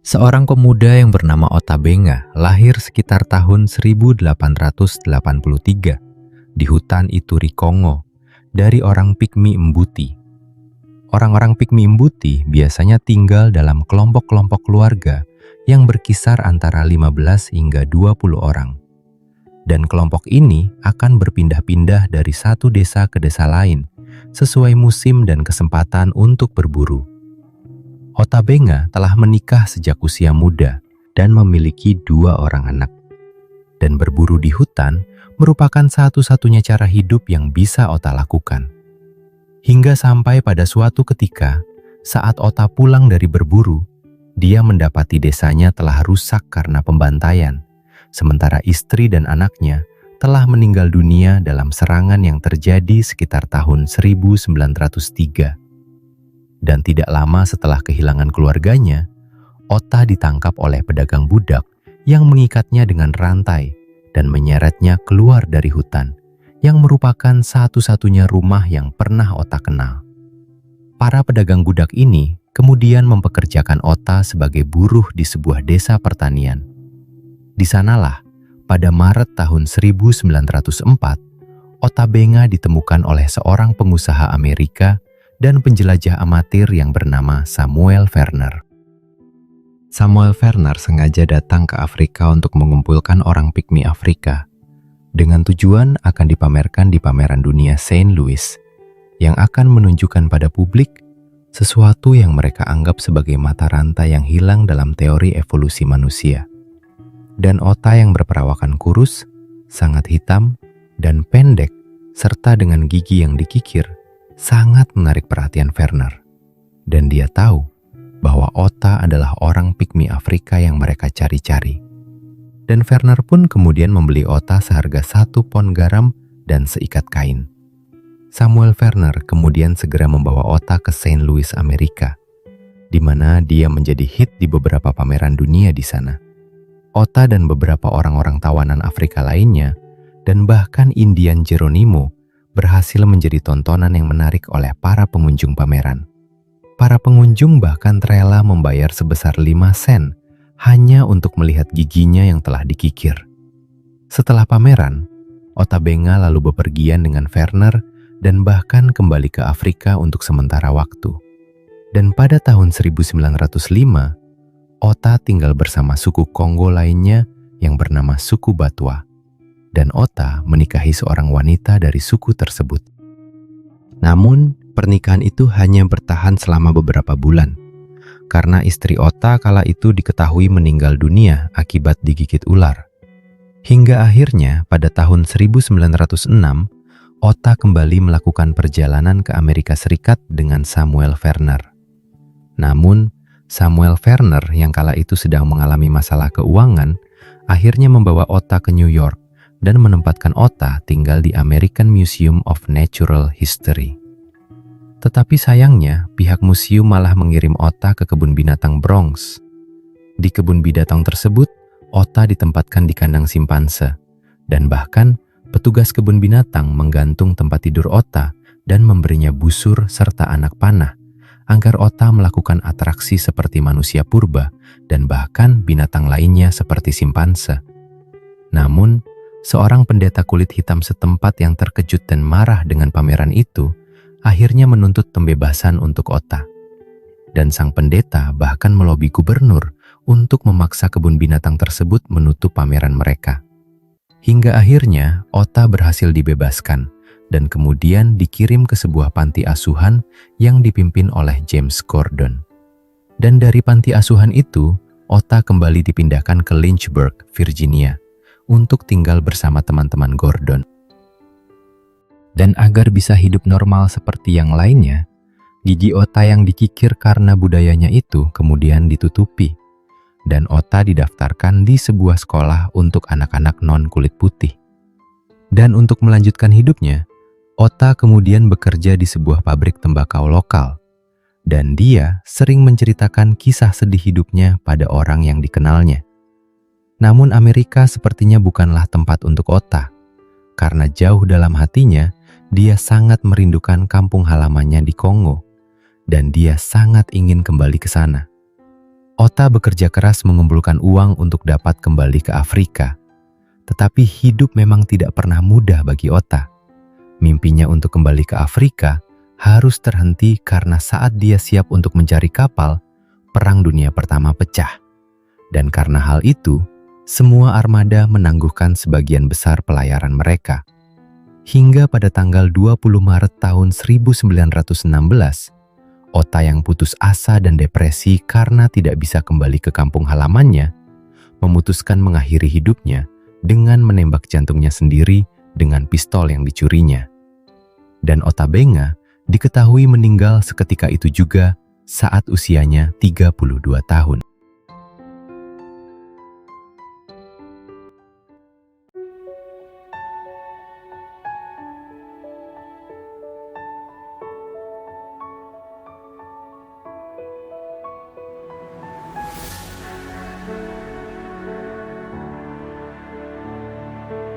Seorang pemuda yang bernama Ota Benga lahir sekitar tahun 1883 di hutan Ituri, Kongo, dari orang Pygmy Mbuti. Orang-orang Pygmy Mbuti biasanya tinggal dalam kelompok-kelompok keluarga yang berkisar antara 15 hingga 20 orang. Dan kelompok ini akan berpindah-pindah dari satu desa ke desa lain sesuai musim dan kesempatan untuk berburu. Ota Benga telah menikah sejak usia muda dan memiliki 2 orang anak. Dan berburu di hutan merupakan satu-satunya cara hidup yang bisa Ota lakukan. Hingga sampai pada suatu ketika, saat Ota pulang dari berburu, dia mendapati desanya telah rusak karena pembantaian, sementara istri dan anaknya telah meninggal dunia dalam serangan yang terjadi sekitar tahun 1903. Dan tidak lama setelah kehilangan keluarganya, Ota ditangkap oleh pedagang budak yang mengikatnya dengan rantai dan menyeretnya keluar dari hutan, yang merupakan satu-satunya rumah yang pernah Ota kenal. Para pedagang budak ini kemudian mempekerjakan Ota sebagai buruh di sebuah desa pertanian. Di sanalah, pada Maret tahun 1904, Ota Benga ditemukan oleh seorang pengusaha Amerika dan penjelajah amatir yang bernama Samuel Verner. Samuel Verner sengaja datang ke Afrika untuk mengumpulkan orang Pygmy Afrika dengan tujuan akan dipamerkan di pameran dunia Saint Louis yang akan menunjukkan pada publik sesuatu yang mereka anggap sebagai mata rantai yang hilang dalam teori evolusi manusia. Dan Ota yang berperawakan kurus, sangat hitam, dan pendek, serta dengan gigi yang dikikir, sangat menarik perhatian Verner. Dan dia tahu bahwa Ota adalah orang Pygmy Afrika yang mereka cari-cari. Dan Verner pun kemudian membeli Ota seharga 1 pon garam dan seikat kain. Samuel Verner kemudian segera membawa Ota ke Saint Louis, Amerika, di mana dia menjadi hit di beberapa pameran dunia di sana. Ota dan beberapa orang-orang tawanan Afrika lainnya, dan bahkan Indian Geronimo, berhasil menjadi tontonan yang menarik oleh para pengunjung pameran. Para pengunjung bahkan rela membayar sebesar 5 sen hanya untuk melihat giginya yang telah dikikir. Setelah pameran, Ota Benga lalu bepergian dengan Verner dan bahkan kembali ke Afrika untuk sementara waktu. Dan pada tahun 1905, Ota tinggal bersama suku Kongo lainnya yang bernama suku Batwa. Dan Ota menikahi seorang wanita dari suku tersebut. Namun, pernikahan itu hanya bertahan selama beberapa bulan, karena istri Ota kala itu diketahui meninggal dunia akibat digigit ular. Hingga akhirnya pada tahun 1906, Ota kembali melakukan perjalanan ke Amerika Serikat dengan Samuel Verner. Namun, Samuel Verner yang kala itu sedang mengalami masalah keuangan, akhirnya membawa Ota ke New York dan menempatkan Ota tinggal di American Museum of Natural History. Tetapi sayangnya, pihak museum malah mengirim Ota ke kebun binatang Bronx. Di kebun binatang tersebut, Ota ditempatkan di kandang simpanse, dan bahkan petugas kebun binatang menggantung tempat tidur Ota dan memberinya busur serta anak panah, agar Ota melakukan atraksi seperti manusia purba dan bahkan binatang lainnya seperti simpanse. Namun, seorang pendeta kulit hitam setempat yang terkejut dan marah dengan pameran itu, akhirnya menuntut pembebasan untuk Ota. Dan sang pendeta bahkan melobi gubernur untuk memaksa kebun binatang tersebut menutup pameran mereka. Hingga akhirnya Ota berhasil dibebaskan dan kemudian dikirim ke sebuah panti asuhan yang dipimpin oleh James Gordon. Dan dari panti asuhan itu, Ota kembali dipindahkan ke Lynchburg, Virginia, untuk tinggal bersama teman-teman Gordon. Dan agar bisa hidup normal seperti yang lainnya, gigi Ota yang dikikir karena budayanya itu kemudian ditutupi, dan Ota didaftarkan di sebuah sekolah untuk anak-anak non-kulit putih. Dan untuk melanjutkan hidupnya, Ota kemudian bekerja di sebuah pabrik tembakau lokal, dan dia sering menceritakan kisah sedih hidupnya pada orang yang dikenalnya. Namun Amerika sepertinya bukanlah tempat untuk Ota, karena jauh dalam hatinya, dia sangat merindukan kampung halamannya di Kongo, dan dia sangat ingin kembali ke sana. Ota bekerja keras mengumpulkan uang untuk dapat kembali ke Afrika. Tetapi hidup memang tidak pernah mudah bagi Ota. Mimpinya untuk kembali ke Afrika harus terhenti karena saat dia siap untuk mencari kapal, Perang Dunia Pertama pecah. Dan karena hal itu, semua armada menangguhkan sebagian besar pelayaran mereka. Hingga pada tanggal 20 Maret tahun 1916, Ota yang putus asa dan depresi karena tidak bisa kembali ke kampung halamannya, memutuskan mengakhiri hidupnya dengan menembak jantungnya sendiri dengan pistol yang dicurinya. Dan Ota Benga diketahui meninggal seketika itu juga saat usianya 32 tahun.